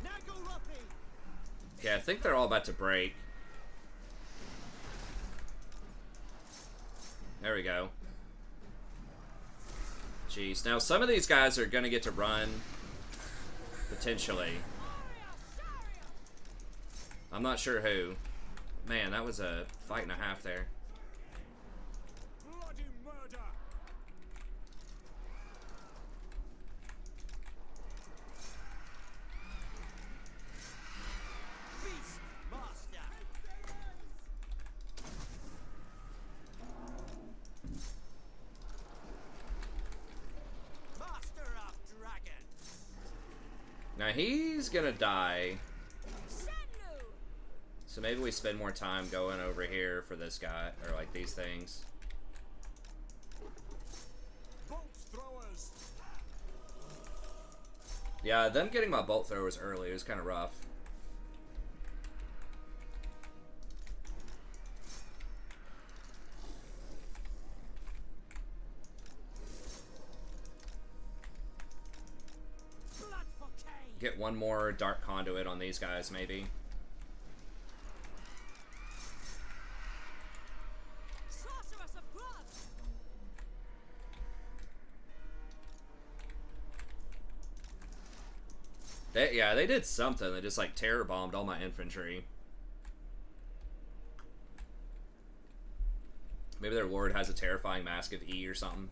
S5: Nagoropi.
S1: Yeah, I think they're all about to break. There we go. Jeez. Now, some of these guys are going to get to run. Potentially. I'm not sure who. Man, that was a fight and a half there.
S6: Bloody murder!
S5: Beast Master. Master of Dragons.
S1: Now, he's going to die.
S4: Shenlu!
S1: So maybe we spend more time going over here for this guy. Or, like, these things.
S6: Bolt throwers!
S1: Yeah, them getting my bolt throwers early was kind of rough.
S5: Blood for Cain.
S1: Get one more dark conduit on these guys, maybe.
S4: Sorceress of blood!
S1: Yeah, they did something. They just, like, terror bombed all my infantry. Maybe their lord has a terrifying mask of E or something.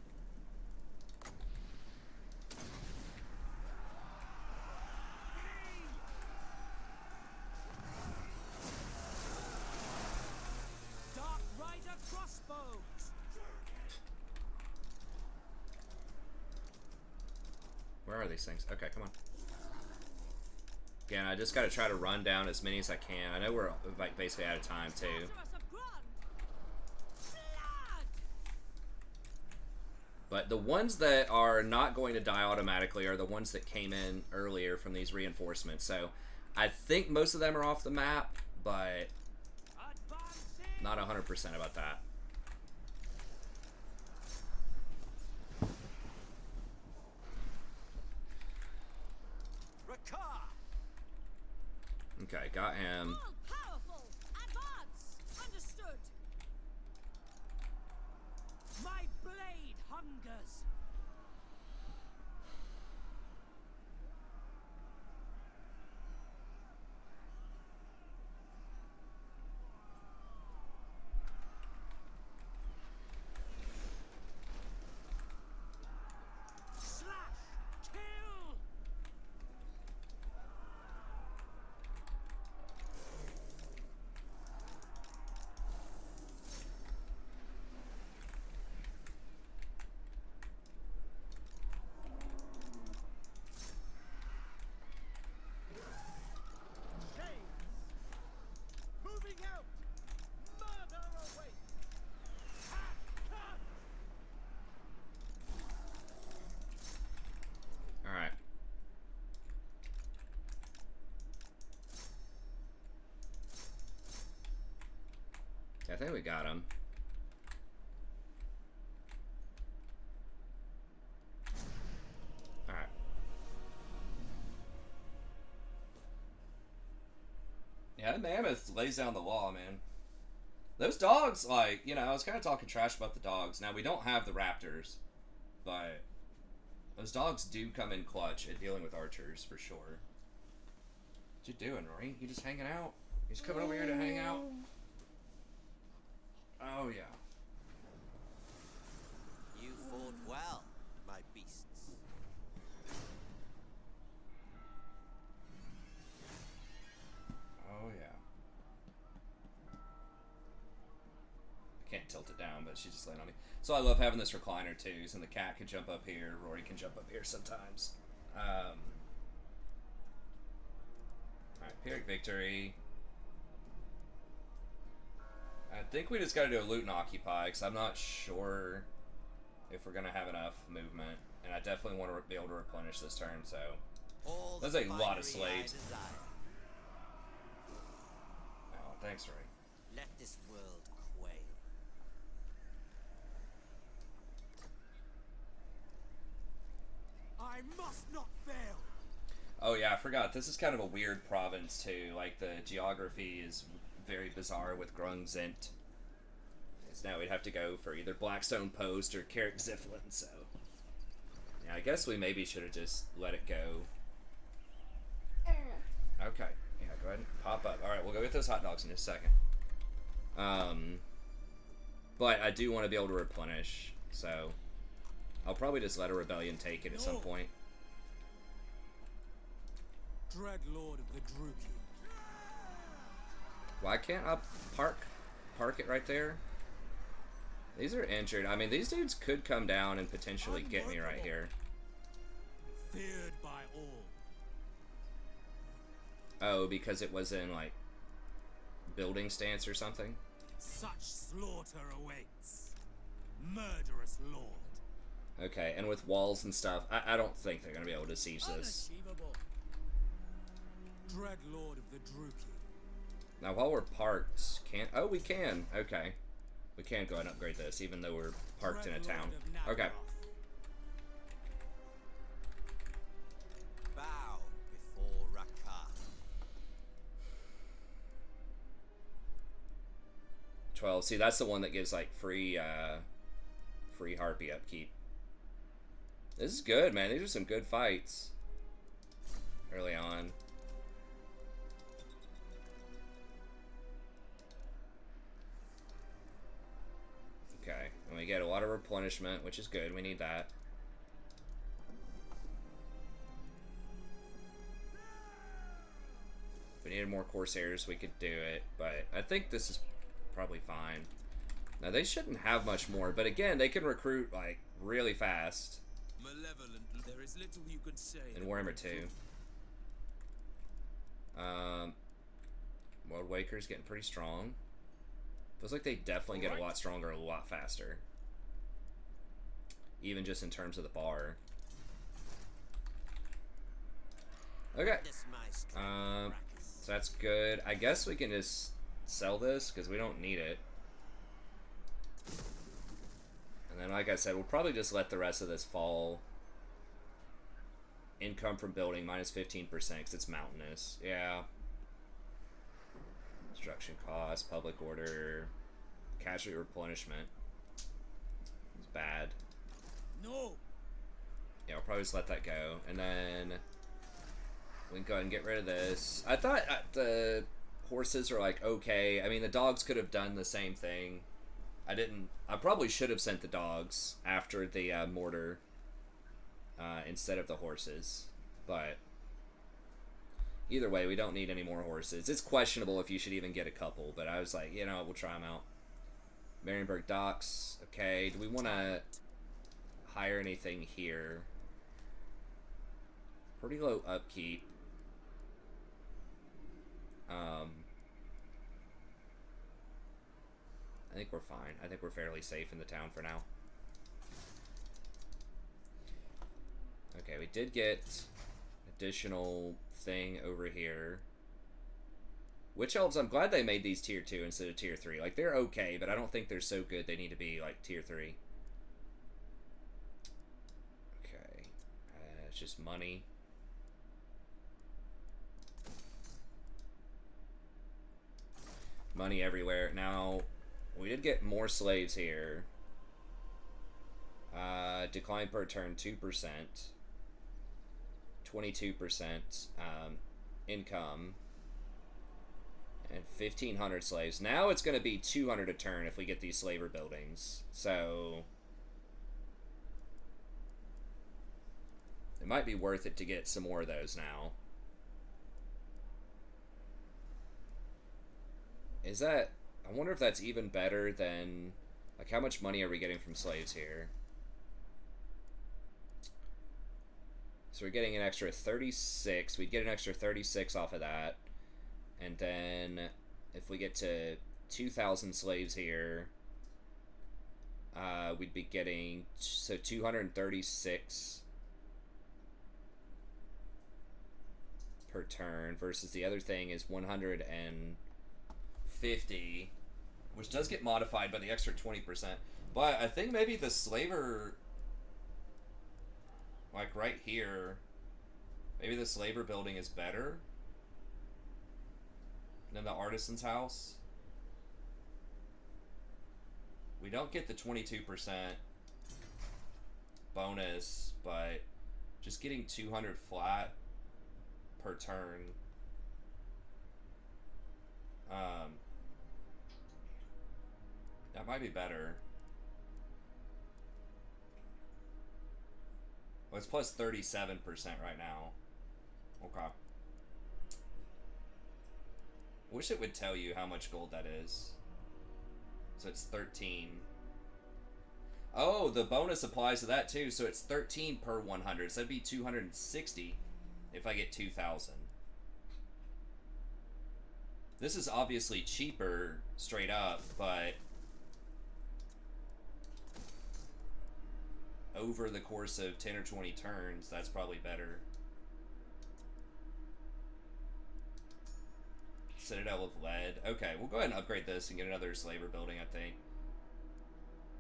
S5: Dark Rider crossbows.
S1: Where are these things? Okay, come on. Again, I just gotta try to run down as many as I can. I know we're, like, basically out of time, too.
S4: Sorceress of blood! Blood!
S1: But the ones that are not going to die automatically are the ones that came in earlier from these reinforcements. So I think most of them are off the map, but
S5: Advancing.
S1: not 100% about that.
S5: Rakarth.
S1: Okay, got him.
S4: All powerful! Advance! Understood!
S5: My blade hungers. Slash. Kill. Shades. Moving out. Murder awaits. Cut.
S1: Alright. I think we got him. Alright. Yeah, that mammoth lays down the law, man. Those dogs, like, you know, I was kind of talking trash about the dogs. Now, we don't have the raptors, but those dogs do come in clutch at dealing with archers, for sure. What you doing, Rory? You just hanging out? You just coming over here to hang out? Oh, yeah.
S5: You fought well, my beasts.
S1: Oh, yeah. I can't tilt it down, but she's just laying on me. So I love having this recliner, too, so the cat can jump up here. Rory can jump up here sometimes. Alright, Pyrrhic Victory. I think we just gotta do a loot and occupy, because I'm not sure if we're gonna have enough movement. And I definitely want to be able to replenish this turn, so...
S5: All
S1: That's
S5: the
S1: a lot of
S5: finery I
S1: slaves.
S5: desire.
S1: Oh, thanks, Ray.
S5: Let this world quail.
S6: I must not fail.
S1: Oh yeah, I forgot. This is kind of a weird province too. Like the geography is very bizarre with Grungzint. So now we'd have to go for either Blackstone Post or Carrick Ziflin. So yeah, I guess we maybe should have just let it go. Okay. Yeah, go ahead and pop up. All right, we'll go get those hot dogs in just a second. But I do want to be able to replenish, so I'll probably just let a rebellion take it at some point.
S6: Dread Lord of the Druki.
S1: Why can't I park it right there? These are injured. I mean, these dudes could come down and potentially get me right here.
S6: Feared by all.
S1: Oh, because it was in, like, building stance or something?
S6: Such slaughter awaits. Murderous lord.
S1: Okay, and with walls and stuff, I don't think they're going to be able to siege this.
S6: Unachievable. Dread Lord of the Druki.
S1: Now, while we're parked, oh, we can. Okay. We can go ahead and upgrade this, even though we're parked in a town. Okay.
S5: Bow before Rakarth.
S1: 12. See, that's the one that gives, like, free harpy upkeep. This is good, man. These are some good fights early on. Okay, and we get a lot of replenishment, which is good. We need that. If we needed more Corsairs, we could do it, but I think this is probably fine. Now, they shouldn't have much more, but again, they can recruit, like, really fast.
S6: Malevolent. There is little you could say.
S1: In Warhammer 2. World Waker's getting pretty strong. Feels like they definitely get a lot stronger a lot faster. Even just in terms of the bar. Okay. So that's good. I guess we can just sell this because we don't need it. And then, like I said, we'll probably just let the rest of this fall. Income from building minus 15% because it's mountainous. Yeah. Construction cost, public order, casualty replenishment. It's bad.
S6: No.
S1: Yeah, I'll probably just let that go. And then we can go ahead and get rid of this. I thought the horses are like okay. I mean, the dogs could have done the same thing. I didn't. I probably should have sent the dogs after the mortar instead of the horses. But either way, we don't need any more horses. It's questionable if you should even get a couple, but I was like, you know, we'll try them out. Marienburg Docks. Okay, do we want to hire anything here? Pretty low upkeep. I think we're fine. I think we're fairly safe in the town for now. Okay, we did get additional thing over here. Witch Elves, I'm glad they made these tier 2 instead of tier 3. Like, they're okay, but I don't think they're so good they need to be, like, tier 3. Okay. It's just money. Money everywhere. Now, we did get more slaves here. Decline per turn 2%. 22% income. And 1,500 slaves. Now it's going to be 200 a turn if we get these slaver buildings. So it might be worth it to get some more of those now. Is that... I wonder if that's even better than... Like, how much money are we getting from slaves here? So we're getting an extra 36. We'd get an extra 36 off of that. And then if we get to 2,000 slaves here, we'd be getting... So 236. per turn versus the other thing is 150, which does get modified by the extra 20%. But I think maybe the slaver, like right here, maybe the slaver building is better than the artisan's house. We don't get the 22% bonus, but just getting 200 flat per turn. That might be better. Well, it's plus 37% right now. Okay. Wish it would tell you how much gold that is. So it's 13. Oh, the bonus applies to that too, so it's 13 per 100. So that'd be 260 if I get 2,000. This is obviously cheaper straight up, but over the course of 10 or 20 turns, that's probably better. Citadel of Lead. Okay, we'll go ahead and upgrade this and get another slaver building, I think.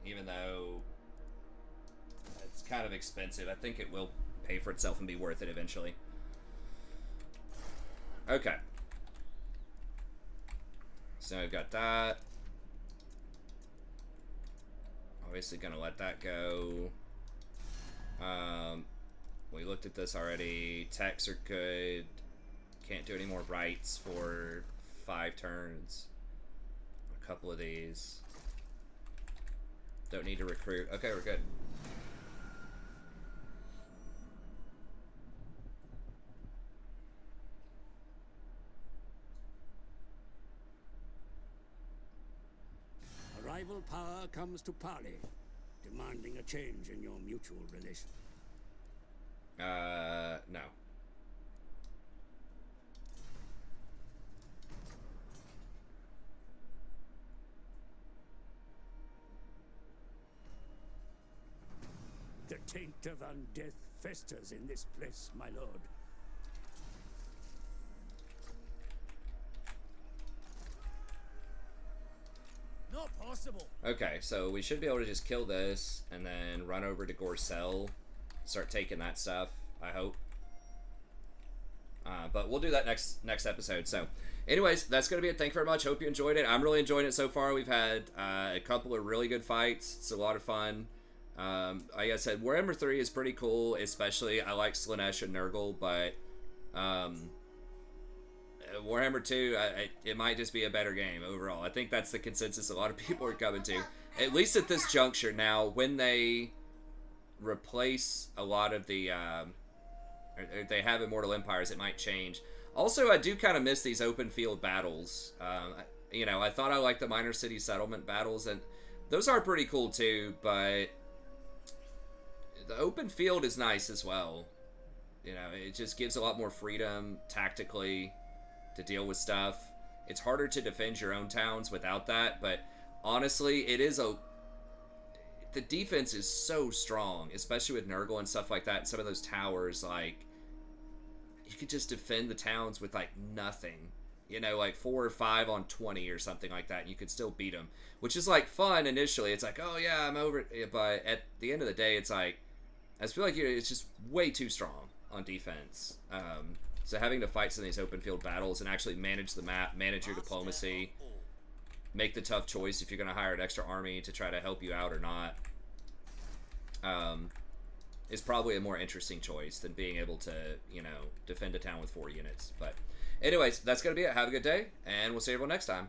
S1: Even though it's kind of expensive, I think it will pay for itself and be worth it eventually. Okay. So I've got that. Obviously gonna let that go. We looked at this already. Techs are good. Can't do any more rights for 5 turns. A couple of these. Don't need to recruit. Okay, we're good.
S2: A rival power comes to parley, demanding a change in your mutual relation.
S1: No.
S2: The taint of undeath festers in this place, my lord.
S6: Not possible.
S1: Okay, so we should be able to just kill this and then run over to Gorcel, start taking that stuff, I hope. But we'll do that next episode. So anyways, that's going to be it. Thank you very much. Hope you enjoyed it. I'm really enjoying it so far. We've had a couple of really good fights. It's a lot of fun. Like I said, Warhammer 3 is pretty cool, especially I like Slaanesh and Nurgle, but Warhammer 2, it might just be a better game overall. I think that's the consensus a lot of people are coming to. At least at this juncture now, when they replace a lot of the, or they have Immortal Empires, it might change. Also, I do kind of miss these open field battles. You know, I thought I liked the minor city settlement battles, and those are pretty cool too, but the open field is nice as well. You know, it just gives a lot more freedom tactically to deal with stuff. It's harder to defend your own towns without that, but honestly, the defense is so strong, especially with Nurgle and stuff like that, and some of those towers, like, you could just defend the towns with, like, nothing. You know, like 4 or 5 on 20 or something like that, and you could still beat them. Which is, like, fun initially. It's like, oh, yeah, I'm over it. But at the end of the day, it's like, I just feel like it's just way too strong on defense. So having to fight some of these open field battles and actually manage the map, manage your diplomacy, make the tough choice if you're going to hire an extra army to try to help you out or not, is probably a more interesting choice than being able to, you know, defend a town with 4 units. But anyways, that's going to be it. Have a good day, and we'll see everyone next time.